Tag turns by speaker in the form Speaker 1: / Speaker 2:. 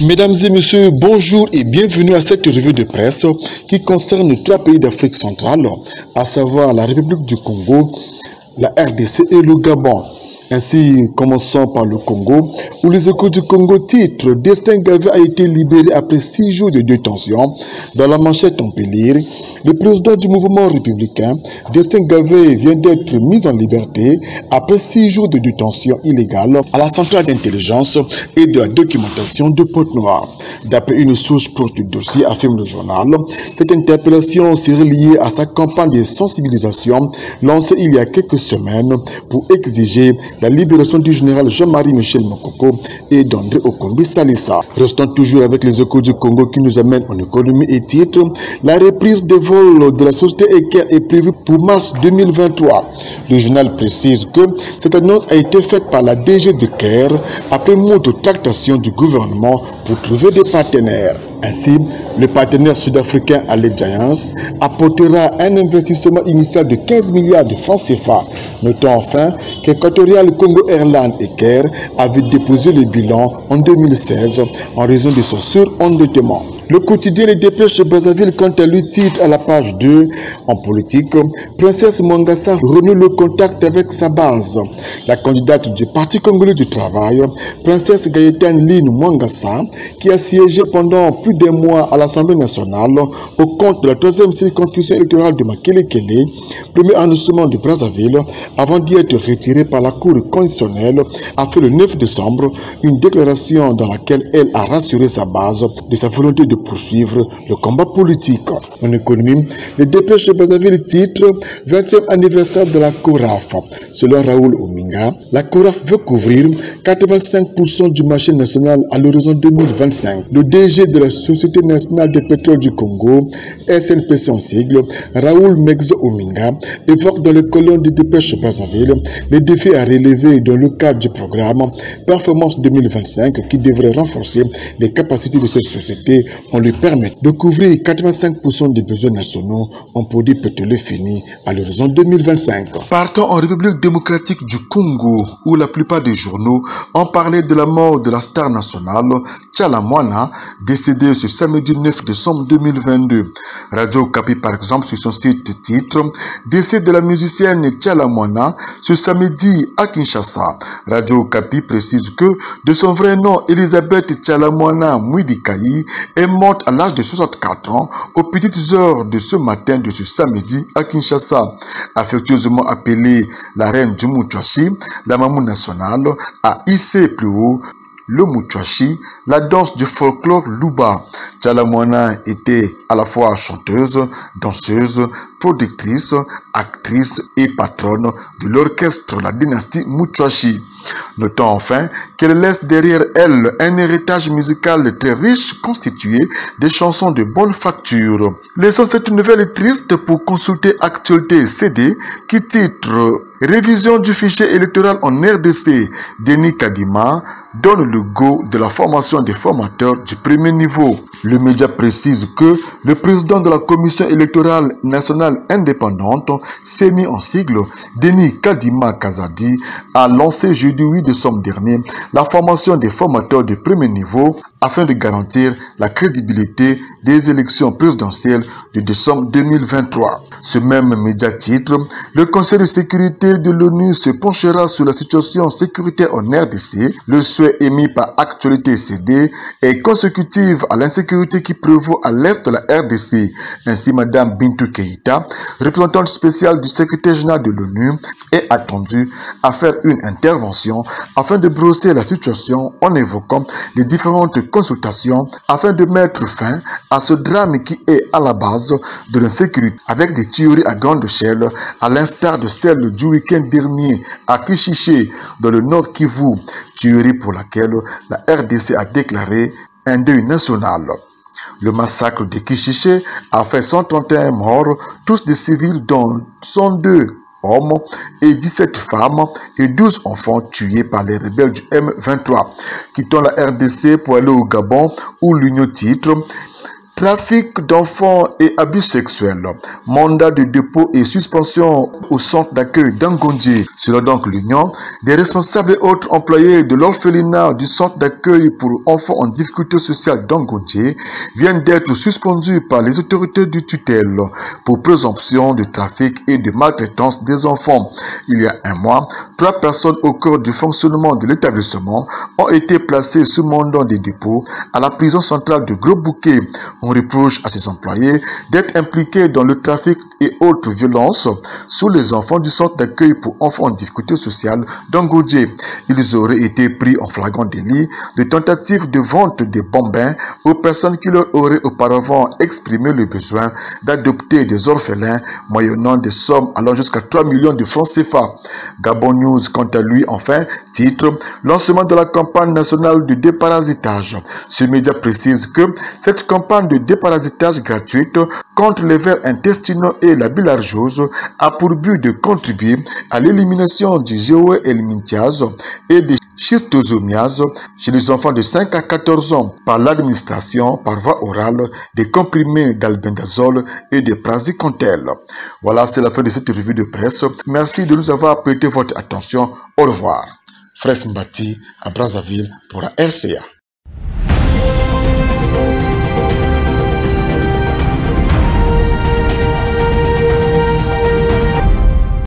Speaker 1: Mesdames et messieurs, bonjour et bienvenue à cette revue de presse qui concerne 3 pays d'Afrique centrale, à savoir la République du Congo, la RDC et le Gabon. Ainsi, commençons par le Congo, où les Échos du Congo titre « Destin Gavé a été libéré après 6 jours de détention ». Dans la manchette, on peut lire « Le président du mouvement républicain, Destin Gavé, vient d'être mis en liberté après 6 jours de détention illégale à la centrale d'intelligence et de la documentation de Pointe-Noire ». D'après une source proche du dossier, affirme le journal, cette interpellation serait liée à sa campagne de sensibilisation lancée il y a quelques semaines pour exiger la libération du général Jean-Marie Michel Mokoko et d'André Okombi Salissa. Restons toujours avec les Échos du Congo qui nous amènent en économie et titre « La reprise des vols de la société Eker est prévue pour mars 2023 ». Le journal précise que cette annonce a été faite par la DG de Caire après moult de tractation du gouvernement pour trouver des partenaires. Ainsi, le partenaire sud-africain Alliance apportera un investissement initial de 15 milliards de francs CFA. Notons enfin qu'Equatorial Congo Airlines et Caire avaient déposé le bilan en 2016 en raison de son surendettement. Le quotidien Les Dépêches de Brazzaville, quant à lui, titre à la page 2 en politique « Princesse Mwangassa renoue le contact avec sa base ». La candidate du Parti congolais du travail, Princesse Gaëtane Line Mwangassa, qui a siégé pendant plus d'un mois à l'Assemblée nationale au compte de la 3e circonscription électorale de Makelekele, premier arrondissement de Brazzaville, avant d'y être retirée par la Cour constitutionnelle, a fait le 9 décembre une déclaration dans laquelle elle a rassuré sa base de sa volonté de poursuivre le combat politique. En économie, les Dépêches de Brazzaville titre 20e anniversaire de la CORAF. Selon Raoul Ominga, la CORAF veut couvrir 85% du marché national à l'horizon 2025. Le DG de la Société nationale de pétrole du Congo, SNPC en sigle, Raoul Mexo Ominga, évoque dans le colonne des Dépêches de Brazzaville les défis à relever dans le cadre du programme Performance 2025 qui devrait renforcer les capacités de cette société en lui permettant de couvrir 85% des besoins nationaux en produits pétroliers finis à l'horizon 2025. Partons en République démocratique du Congo, où la plupart des journaux ont parlé de la mort de la star nationale Tchala Mwana, décédée ce samedi 9 décembre 2022. Radio Okapi, par exemple, sur son site titre « Décès de la musicienne Tchala Mwana ce samedi à Kinshasa ». Radio Okapi précise que de son vrai nom, Elisabeth Tchala Mwana Mouidikaï est morte à l'âge de 64 ans aux petites heures de ce matin de ce samedi à Kinshasa. Affectueusement appelée la reine du Muchwashi, la Mamou nationale a hissé plus haut le Muchwashi, la danse du folklore Luba. Tchala Mwana était à la fois chanteuse, danseuse, productrice, actrice et patronne de l'orchestre La Dynastie Muchwashi. Notons enfin qu'elle laisse derrière elle un héritage musical très riche constitué de chansons de bonne facture. Laissons cette nouvelle triste pour consulter Actualité CD qui titre « Révision du fichier électoral en RDC ». Denis Kadima donne le go de la formation des formateurs du premier niveau. Le média précise que le président de la Commission électorale nationale indépendante, CENI en sigle, Denis Kadima Kazadi, a lancé jeudi 8 décembre dernier la formation des formateurs de premier niveau afin de garantir la crédibilité des élections présidentielles de décembre 2023. Ce même média titre « Le Conseil de sécurité de l'ONU se penchera sur la situation sécuritaire en RDC. Le souhait émis par Actualité CD est consécutive à l'insécurité qui prévaut à l'est de la RDC. Ainsi, Mme Bintou Keïta, représentante spéciale du secrétaire général de l'ONU, est attendue à faire une intervention afin de brosser la situation en évoquant les différentes consultations afin de mettre fin à ce drame qui est à la base de l'insécurité avec des tueries à grande échelle à l'instar de celle du week-end dernier à Kishiché dans le Nord Kivu, tuerie pour laquelle la RDC a déclaré un deuil national. Le massacre de Kishiché a fait 131 morts, tous des civils dont 102 hommes et 17 femmes et 12 enfants tués par les rebelles du M23. Quittons la RDC pour aller au Gabon où l'Union titre Trafic d'enfants et abus sexuels. Mandat de dépôt et suspension au centre d'accueil d'Angondji. Selon donc l'Union, des responsables et autres employés de l'orphelinat du centre d'accueil pour enfants en difficulté sociale d'Angondji viennent d'être suspendus par les autorités du tutelle pour présomption de trafic et de maltraitance des enfants. Il y a un mois, 3 personnes au cœur du fonctionnement de l'établissement ont été placées sous mandat de dépôt à la prison centrale de Gros-Bouquet. On reproche à ses employés d'être impliqués dans le trafic et autres violences sur les enfants du centre d'accueil pour enfants en difficulté sociale d'Angondji. Ils auraient été pris en flagrant délit de tentative de vente de bambins aux personnes qui leur auraient auparavant exprimé le besoin d'adopter des orphelins moyennant des sommes allant jusqu'à 3 millions de francs CFA. Gabon News, quant à lui, enfin, titre « Lancement de la campagne nationale de déparasitage ». Ce média précise que cette campagne de déparasitage gratuite contre les vers intestinaux et la bilharziose a pour but de contribuer à l'élimination du géohelminthiase et des schistosomiases chez les enfants de 5 à 14 ans par l'administration par voie orale des comprimés d'albendazole et de praziquantel. Voilà, c'est la fin de cette revue de presse. Merci de nous avoir prêté votre attention. Au revoir. Fres Mbati à Brazzaville pour la RCA.